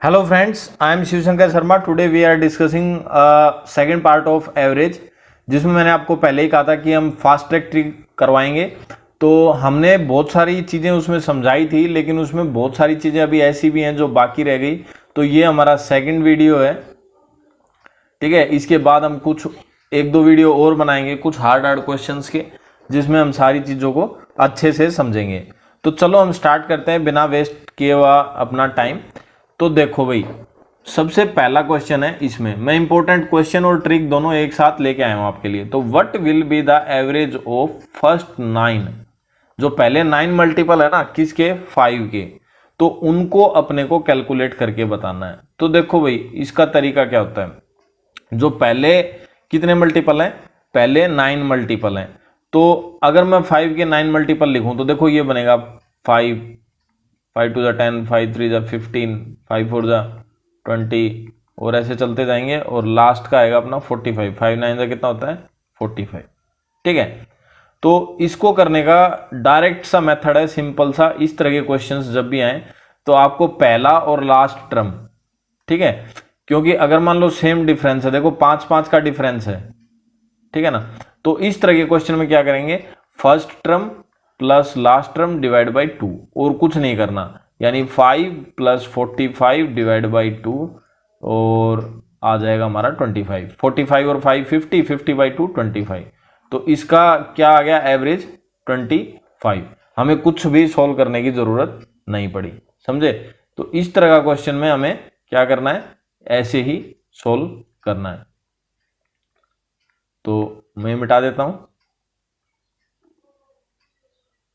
Hello friends, I am Shivshankar Sharma. Today we are discussing second part of average, जिसमें मैंने आपको पहले ही कहा था कि हम फास्ट ट्रैक ट्रिक करवाएंगे. तो हमने बहुत सारी चीज़ें उसमें समझाई थी, लेकिन उसमें बहुत सारी चीज़ें अभी ऐसी भी हैं जो बाकी रह गई. तो ये हमारा सेकंड वीडियो है, ठीक है. इसके बाद हम कुछ एक दो वीडियो और बनाएंगे कुछ हार्ड क्वेश्चंस के, जिसमें हम सारी चीज़ों को अच्छे से समझेंगे. तो चलो हम स्टार्ट करते हैं बिना वेस्ट किए हुआ अपना टाइम. तो देखो भाई, सबसे पहला क्वेश्चन है. इसमें मैं इंपॉर्टेंट क्वेश्चन और ट्रिक दोनों एक साथ लेके आया हूं आपके लिए. तो what will be the average of first 9, जो पहले 9 मल्टीपल है ना किसके, 5 के, तो उनको अपने को कैलकुलेट करके बताना है. तो देखो भाई, इसका तरीका क्या होता है. जो पहले कितने मल्टीपल हैं, पहले 9 मल्टीपल हैं. तो अगर मैं 5 के 9 मल्टीपल लिखूं तो देखो ये बनेगा 5 5 टू ज़ा 10, 5 3 ज़ा 15, 5 4 ज़ा 20, और ऐसे चलते जाएंगे. और लास्ट का आएगा अपना 45. 5 9 ज़ा कितना होता है, 45. ठीक है. तो इसको करने का डायरेक्ट सा मेथड है, सिंपल सा. इस तरह के क्वेश्चंस जब भी आए तो आपको पहला और लास्ट टर्म, ठीक है, क्योंकि अगर मान लो सेम डिफरेंस है, देखो 5 5 का डिफरेंस है, ठीक है ना. तो इस तरह के क्वेश्चन में क्या करेंगे, first term plus last term divide by 2, और कुछ नहीं करना. यानी 5 प्लस 45 डिवाइड बाई 2, और आ जाएगा हमारा 25. 45 और 5 50, 50 बाई 2 25. तो इसका क्या आ गया, एवरेज 25. हमें कुछ भी सॉल्व करने की जरूरत नहीं पड़ी, समझे. तो इस तरह का क्वेश्चन में हमें क्या करना है, ऐसे ही सॉल्व करना है. तो मैं मिटा देता हूं,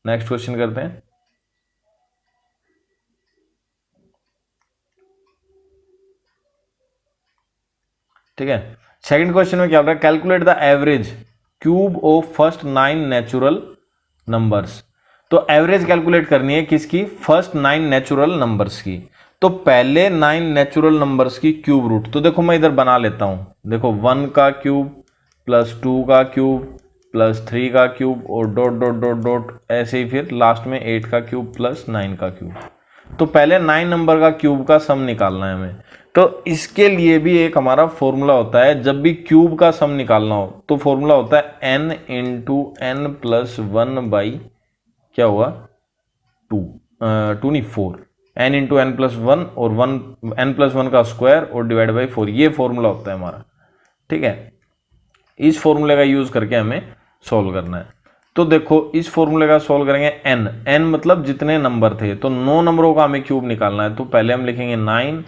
नेक्स्ट क्वेश्चन करते हैं. ठीक है. सेकंड क्वेश्चन में क्या बोल रहा है, calculate the average cube of first 9 natural numbers. तो एवरेज कैलकुलेट करनी है किसकी, फर्स्ट 9 नेचुरल नंबर्स की. तो पहले 9 नेचुरल नंबर्स की क्यूब रूट. तो देखो मैं इधर बना लेता हूं. देखो 1 का क्यूब प्लस 2 का क्यूब प्लस 3 का क्यूब, और डॉट डॉट डॉट डॉट ऐसे ही फिर लास्ट में 8 का क्यूब प्लस 9 का क्यूब. तो पहले 9 नंबर का क्यूब का सम निकालना है हमें. तो इसके लिए भी एक हमारा फॉर्मूला होता है. जब भी क्यूब का सम निकालना हो तो फॉर्मूला होता है n into N plus 1 by क्या हुआ 2, 2 नहीं 4, n इंटू एन प्लस 1 और 1 n प्लस 1 का स्क्वायर और डिवाइड बाई 4. ये फॉर्मूला होता है हमारा, ठीक है. इस फॉर्मूले का यूज करके हमें सॉल्व करना है. तो देखो इस फॉर्मूले का सॉल्व करेंगे. n मतलब जितने नंबर थे, तो 9 नंबरों का हमें क्यूब निकालना है. तो पहले हम लिखेंगे 9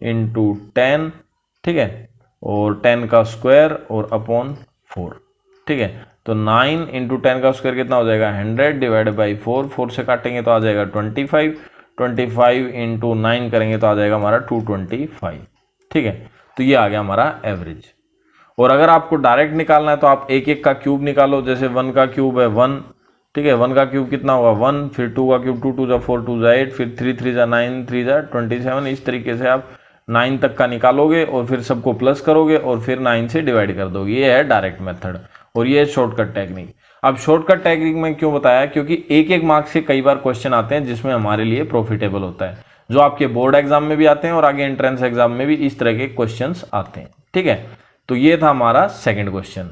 इंटू 10, ठीक है, और 10 का स्क्वायर और अपॉन 4, ठीक है. तो 9 इंटू 10 का स्क्वायर कितना हो जाएगा, 100 डिवाइड बाई 4. 4 से काटेंगे तो आ जाएगा 25. 25 इंटू 9 करेंगे तो आ जाएगा हमारा 225, ठीक है. तो ये आ गया हमारा एवरेज. और अगर आपको डायरेक्ट निकालना है तो आप एक एक का क्यूब निकालो. जैसे 1 का क्यूब है 1, ठीक है, 1 का क्यूब कितना होगा 1, फिर 2 का क्यूब 2 2 जा 4 2 जा 8, फिर 3 3 जा 9 3 जा 27. इस तरीके से आप 9 तक का निकालोगे और फिर सबको प्लस करोगे और फिर 9 से डिवाइड कर दोगे. ये है डायरेक्ट मेथड और ये है शॉर्टकट टेक्निक. अब शॉर्टकट टेक्निक में क्यों बताया, क्योंकि एक एक मार्क्स से कई बार क्वेश्चन आते हैं जिसमें हमारे लिए प्रॉफिटेबल होता है, जो आपके बोर्ड एग्जाम में भी आते हैं और आगे एंट्रेंस एग्जाम में भी इस तरह के क्वेश्चन आते हैं, ठीक है. तो ये था हमारा सेकंड क्वेश्चन.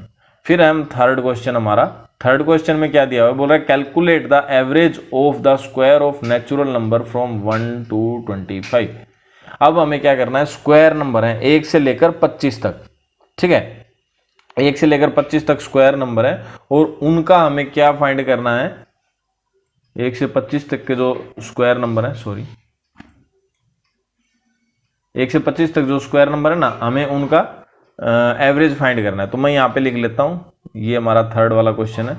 फिर हम थर्ड क्वेश्चन, हमारा थर्ड क्वेश्चन में क्या दिया हुआ है, बोल रहा है calculate the average of the square of natural number from 1 to 25. अब हमें क्या करना है, स्क्वायर नंबर है 1 से लेकर 25 तक, ठीक है, 1 से लेकर 25 तक स्क्वायर नंबर है, और उनका हमें क्या फाइंड करना है, 1 से 25 तक के जो स्क्वायर नंबर है, सॉरी 1 से 25 तक जो स्क्वायर नंबर है ना, हमें उनका एवरेज फाइंड करना है. तो मैं यहाँ पे लिख लेता हूँ, ये हमारा थर्ड वाला क्वेश्चन है.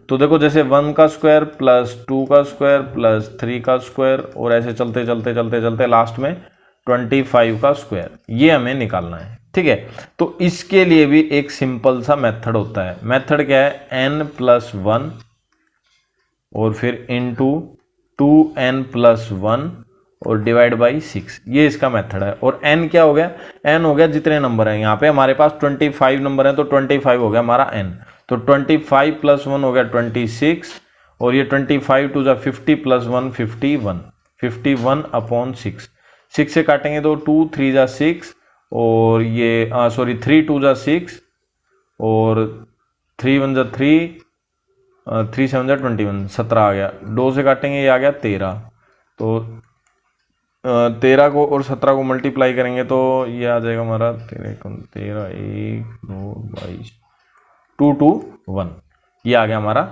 तो देखो जैसे 1 का स्क्वायर प्लस 2 का स्क्वायर प्लस 3 का स्क्वायर, और ऐसे चलते चलते चलते चलते लास्ट में 25 का स्क्वायर, ये हमें निकालना है, ठीक है. तो इसके लिए भी एक सिंपल सा मेथड होता है. मेथड क्या है, n प्लस 1 और फिर इंटू 2n प्लस 1 और डिवाइड बाई 6. ये इसका मेथड है. और n क्या हो गया, n हो गया जितने नंबर हैं. यहाँ पे हमारे पास 25 नंबर है, तो 25 हो गया हमारा n. तो 25 प्लस 1 हो गया 26, और ये 25 टू जा 50 प्लस 1 51, 51 अपॉन 6. 6 से काटेंगे तो 2 3 जा 6 और ये सॉरी 3 2 जा 6 और 3 1 जा 3 3 7 जा 21 17 आ गया। 2 से काटेंगे ये आ गया 13। तो 13 को और 17 को मल्टीप्लाई करेंगे तो ये आ जाएगा हमारा 13 1 2 22 2 2 1। ये आ गया हमारा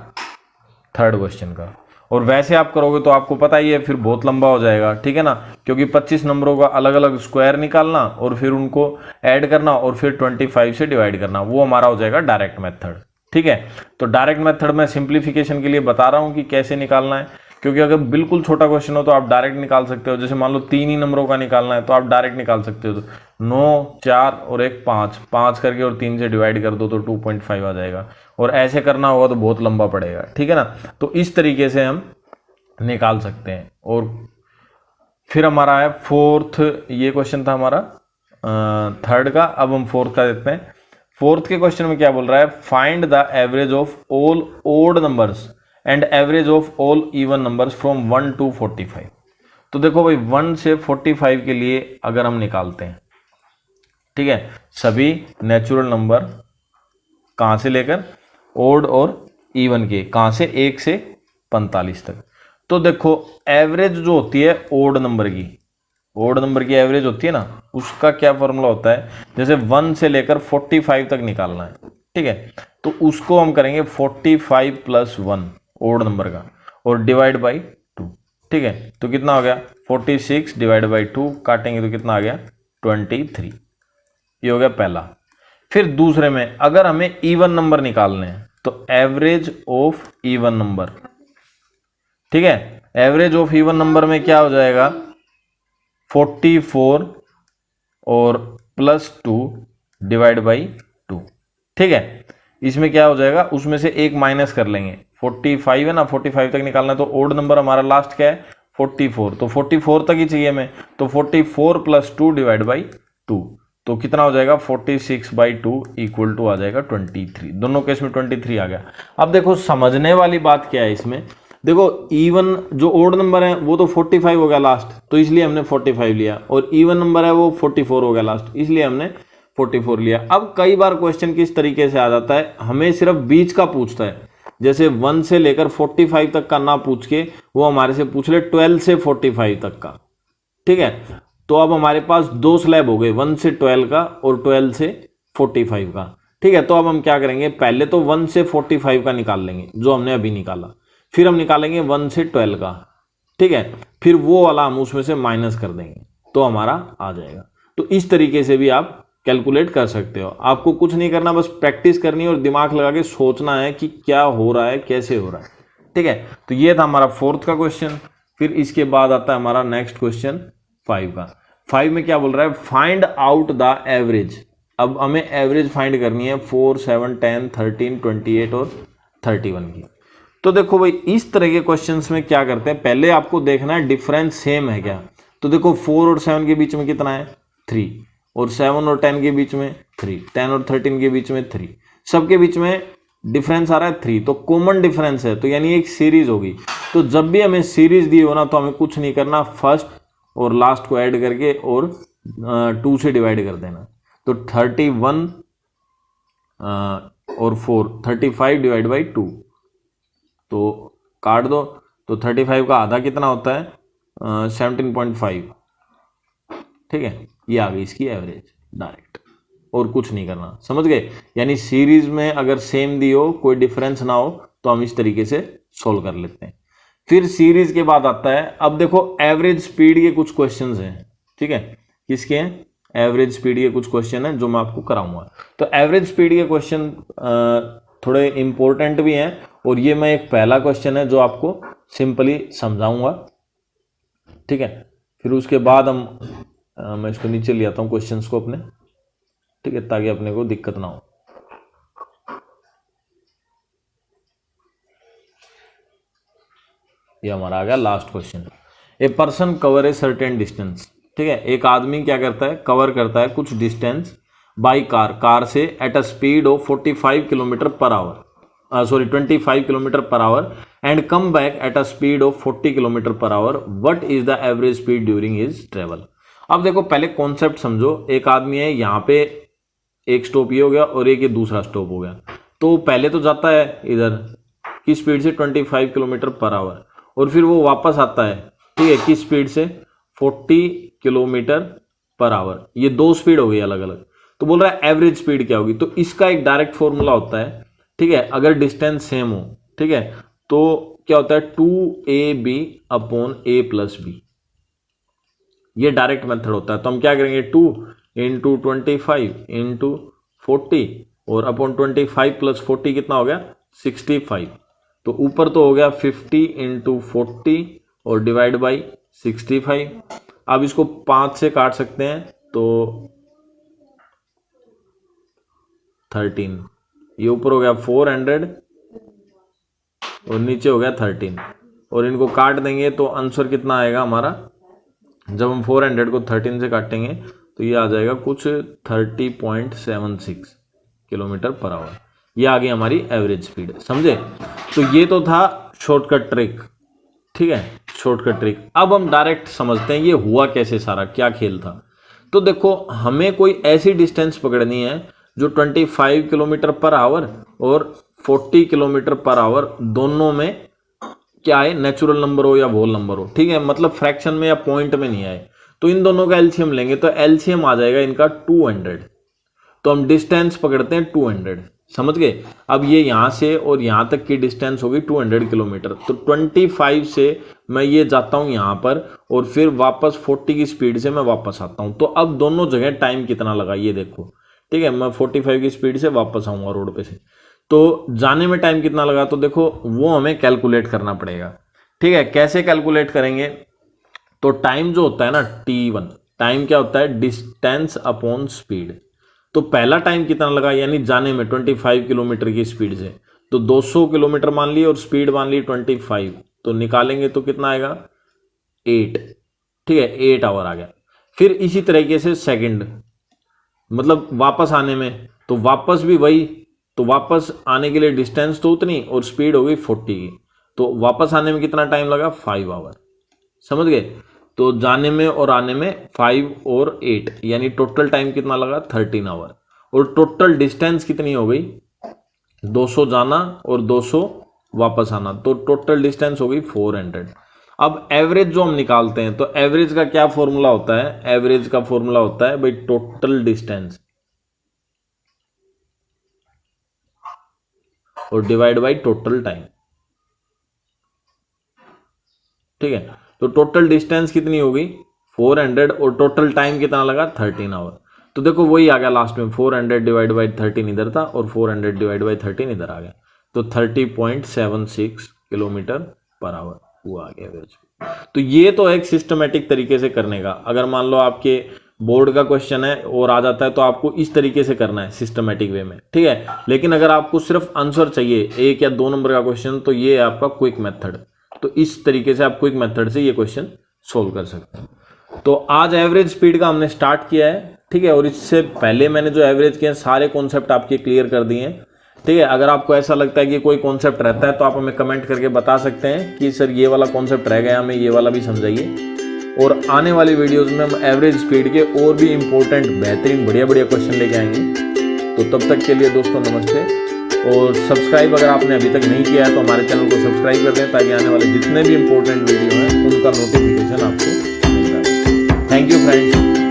थर्ड क्वेश्चन का। और वैसे आप करोगे तो आपको पता ही है फिर बहुत लंबा हो जाएगा, ठीक है ना, क्योंकि 25 नंबरों का अलग अलग स्क्वायर निकालना और फिर उनको ऐड करना और फिर 25 से डिवाइड करना, वो हमारा हो जाएगा डायरेक्ट मेथड। ठीक है, तो डायरेक्ट मेथड में सिंप्लीफिकेशन के लिए बता रहा हूं कि कैसे निकालना है, क्योंकि अगर बिल्कुल छोटा क्वेश्चन हो तो आप डायरेक्ट निकाल सकते हो। जैसे मान लो 3 ही नंबरों का निकालना है तो आप डायरेक्ट निकाल सकते हो। तो 9 4 और 1 5 5 करके और 3 से डिवाइड कर दो तो 2.5 आ जाएगा। और ऐसे करना होगा तो बहुत लंबा पड़ेगा, ठीक है ना। तो इस तरीके से हम निकाल सकते हैं। और फिर हमारा है फोर्थ, ये क्वेश्चन था हमारा थर्ड का। अब हम फोर्थ का देखते हैं। फोर्थ के क्वेश्चन में क्या बोल रहा है, find the average of all odd numbers and average of all even numbers from 1 to 45। तो देखो भाई 1 से 45 के लिए अगर हम निकालते हैं, ठीक है, सभी नेचुरल नंबर कहां से लेकर ओड और इवन के, कहां से 1 से 45 तक। तो देखो एवरेज जो होती है ओड नंबर की एवरेज होती है ना, उसका क्या फॉर्मूला होता है, जैसे 1 से लेकर 45 तक निकालना है, ठीक है, तो उसको हम करेंगे 45 + 1 ओड नंबर का और डिवाइड बाई 2, ठीक है। तो कितना हो गया 46 डिवाइड बाई 2, काटेंगे तो कितना आ गया 23। ये हो गया पहला। फिर दूसरे में अगर हमें इवन नंबर निकालने हैं तो एवरेज ऑफ इवन नंबर, ठीक है, एवरेज ऑफ इवन नंबर में क्या हो जाएगा 44 और +2 डिवाइड बाई 2, ठीक है। इसमें क्या हो जाएगा, उसमें से एक माइनस कर लेंगे, 45 है ना, 45 तक निकालना है तो ओड नंबर हमारा लास्ट क्या है 44, तो 44 तक ही चाहिए हमें, तो 44 + 2 डिवाइड बाई 2, तो कितना हो जाएगा 46/2 इक्वल टू आ जाएगा 23। दोनों केस में 23 आ गया। अब देखो समझने वाली बात क्या है इसमें, देखो इवन जो ओड नंबर है वो तो 45 हो गया लास्ट, तो इसलिए हमने 45 लिया, और इवन नंबर है वो 44 हो गया लास्ट, इसलिए हमने 44 लिया। अब कई बार क्वेश्चन किस तरीके से आ जाता है, हमें सिर्फ बीच का पूछता है, जैसे 1 से लेकर 45 तक का ना पूछ के वो हमारे से पूछ ले 12 से 45 तक का, ठीक है। तो अब हमारे पास 2 स्लैब हो गए, 1 से 12 का और 12 से 45 का, ठीक है। तो अब हम क्या करेंगे, पहले तो 1 से 45 का निकाल लेंगे जो हमने अभी निकाला, फिर हम निकालेंगे 1 से 12 का, ठीक है, फिर वो वाला हम उसमें से माइनस कर देंगे तो हमारा आ जाएगा। तो इस तरीके से भी आप कैलकुलेट कर सकते हो। आपको कुछ नहीं करना, बस प्रैक्टिस करनी है और दिमाग लगा के सोचना है कि क्या हो रहा है, कैसे हो रहा है, ठीक है। तो ये था हमारा फोर्थ का क्वेश्चन। फिर इसके बाद आता है हमारा नेक्स्ट क्वेश्चन 5 का। 5 में क्या बोल रहा है, फाइंड आउट द एवरेज। अब हमें एवरेज फाइंड करनी है 4 7 10 13 28 और 31 की। तो देखो भाई इस तरह के क्वेश्चंस में क्या करते हैं, पहले आपको देखना है डिफरेंस सेम है क्या। तो देखो 4 और 7 के बीच में कितना है 3, और 7 और 10 के बीच में 3, 10 और 13 के बीच में 3, सबके बीच में डिफरेंस आ रहा है 3, तो कॉमन डिफरेंस है, तो यानी एक सीरीज होगी। तो जब भी हमें सीरीज दी हो ना तो हमें कुछ नहीं करना, फर्स्ट और लास्ट को ऐड करके और 2 से डिवाइड कर देना। तो 31 और 4 35 डिवाइड बाई 2, तो काट दो, तो 35 का आधा कितना होता है 17.5, ठीक है। ये आ गई इसकी एवरेज डायरेक्ट, और कुछ नहीं करना, समझ गए। यानी सीरीज में अगर सेम दी हो, कोई डिफरेंस ना हो, तो हम इस तरीके से सोल्व कर लेते हैं। फिर सीरीज के बाद आता है, अब देखो एवरेज स्पीड के कुछ क्वेश्चंस हैं, ठीक है। किसके हैं, एवरेज स्पीड के कुछ क्वेश्चन हैं जो मैं आपको कराऊंगा। तो एवरेज स्पीड के क्वेश्चन थोड़े इंपॉर्टेंट भी हैं, और ये मैं एक पहला क्वेश्चन है जो आपको सिंपली समझाऊंगा, ठीक है। फिर उसके बाद हम मैं इसको नीचे ले आता हूँ क्वेश्चंस को अपने, ठीक है, ताकि अपने को दिक्कत ना हो। ये हमारा आ गया last question. A person cover a certain distance, ठीक है। एक आदमी क्या करता है, कवर करता है कुछ डिस्टेंस बाई कार से at a speed of 45 kilometre per hour, 25 kilometre per hour, and come back at a speed of 40 kilometre per hour. What is the average speed during his travel. अब देखो पहले concept समझो, एक आदमी है यहाँ पे, एक स्टॉप ये हो गया और एक ये दूसरा स्टॉप हो गया, तो पहले तो जाता है इधर की स्पीड से 25 किलोमीटर पर आवर और फिर वो वापस आता है, ठीक है, किस स्पीड से 40 किलोमीटर पर आवर। ये दो स्पीड हो गई अलग अलग। तो बोल रहा है एवरेज स्पीड क्या होगी, तो इसका एक डायरेक्ट फॉर्मूला होता है, ठीक है, अगर डिस्टेंस सेम हो, ठीक है, तो क्या होता है 2ab upon a plus b, ये डायरेक्ट मेथड होता है। तो हम क्या करेंगे 2 इंटू 25 इंटू 40 और अपॉन 25 प्लस 40 कितना हो गया 65। तो ऊपर तो हो गया 50 इंटू 40 और डिवाइड बाई 65। अब इसको 5 से काट सकते हैं तो 13, ये ऊपर हो गया 400 और नीचे हो गया 13 और इनको काट देंगे तो आंसर कितना आएगा हमारा, जब हम 400 को 13 से काटेंगे तो ये आ जाएगा कुछ 30.76 किलोमीटर पर आवर। ये आ गई हमारी एवरेज स्पीड, समझे। तो ये तो था शॉर्टकट ट्रिक, ठीक है, शॉर्टकट ट्रिक। अब हम डायरेक्ट समझते हैं ये हुआ कैसे, सारा क्या खेल था। तो देखो हमें कोई ऐसी डिस्टेंस पकड़नी है जो 25 किलोमीटर पर आवर और 40 किलोमीटर पर आवर दोनों में क्या है, नेचुरल नंबर हो या होल नंबर हो, ठीक है, मतलब फ्रैक्शन में या पॉइंट में नहीं आए। तो इन दोनों का एलसीएम लेंगे तो एलसीएम आ जाएगा इनका 200। तो हम डिस्टेंस पकड़ते हैं 200, समझ गए। अब ये यहां से और यहां तक की डिस्टेंस होगी 200 किलोमीटर। तो 25 से मैं ये जाता हूं यहां पर और फिर वापस 40 की स्पीड से मैं वापस आता हूं। तो अब दोनों जगह टाइम कितना लगा ये देखो, ठीक है, मैं 45 की स्पीड से वापस आऊंगा रोड पे से, तो जाने में टाइम कितना लगा, तो देखो वो हमें कैलकुलेट करना पड़ेगा, ठीक है। कैसे कैलकुलेट करेंगे, तो टाइम जो होता है ना t1, टाइम क्या होता है डिस्टेंस अपॉन स्पीड। तो पहला टाइम कितना लगा, यानी जाने में 25 किलोमीटर की स्पीड से, तो 200 किलोमीटर मान ली और स्पीड मान ली 25, तो निकालेंगे तो कितना आएगा 8, ठीक है, 8 आवर आ गया। फिर इसी तरीके से सेकंड, मतलब वापस आने में, तो वापस भी वही, तो वापस आने के लिए डिस्टेंस तो उतनी और स्पीड हो गई 40 की, तो वापस आने में कितना टाइम लगा 5 आवर, समझ गए। तो जाने में और आने में 5 और 8 यानी टोटल टाइम कितना लगा 13 आवर। और टोटल डिस्टेंस कितनी हो गई 200 जाना और 200 वापस आना, तो टोटल डिस्टेंस हो गई 400। अब एवरेज जो हम निकालते हैं, तो एवरेज का क्या फॉर्मूला होता है, एवरेज का फॉर्मूला होता है भाई टोटल डिस्टेंस और डिवाइड बाई टोटल टाइम, ठीक है। तो टोटल डिस्टेंस कितनी हो गई 400 और टोटल टाइम कितना लगा 13 आवर। तो देखो वही आ गया लास्ट में, 400 डिवाइड बाई 13 इधर था और 400 डिवाइड बाई 13 इधर आ गया, तो 30.76 किलोमीटर पर आवर वो आ गया एवरेज। तो ये तो एक सिस्टमेटिक तरीके से करने का, अगर मान लो आपके बोर्ड का क्वेश्चन है और आ जाता है तो आपको इस तरीके से करना है सिस्टमेटिक वे में, ठीक है। लेकिन अगर आपको सिर्फ आंसर चाहिए 1 या 2 नंबर का क्वेश्चन, तो ये है आपका क्विक मेथड। तो इस तरीके से आप क्विक मेथड से ये क्वेश्चन सोल्व कर सकते हैं। तो आज एवरेज स्पीड का हमने स्टार्ट किया है, ठीक है, और इससे पहले मैंने जो एवरेज किए सारे कॉन्सेप्ट आपके क्लियर कर दिए हैं, ठीक है। अगर आपको ऐसा लगता है कि कोई कॉन्सेप्ट रहता है तो आप हमें कमेंट करके बता सकते हैं कि सर ये वाला कॉन्सेप्ट रह गया, हमें ये वाला भी समझाइए। और आने वाली वीडियोस में हम एवरेज स्पीड के और भी इंपॉर्टेंट बेहतरीन बढ़िया बढ़िया क्वेश्चन लेके आएंगे। तो तब तक के लिए दोस्तों नमस्ते, और सब्सक्राइब अगर आपने अभी तक नहीं किया है तो हमारे चैनल को सब्सक्राइब कर दें ताकि आने वाले जितने भी इंपॉर्टेंट वीडियो हैं उनका नोटिफिकेशन आपको मिल जाए। Thank you friends.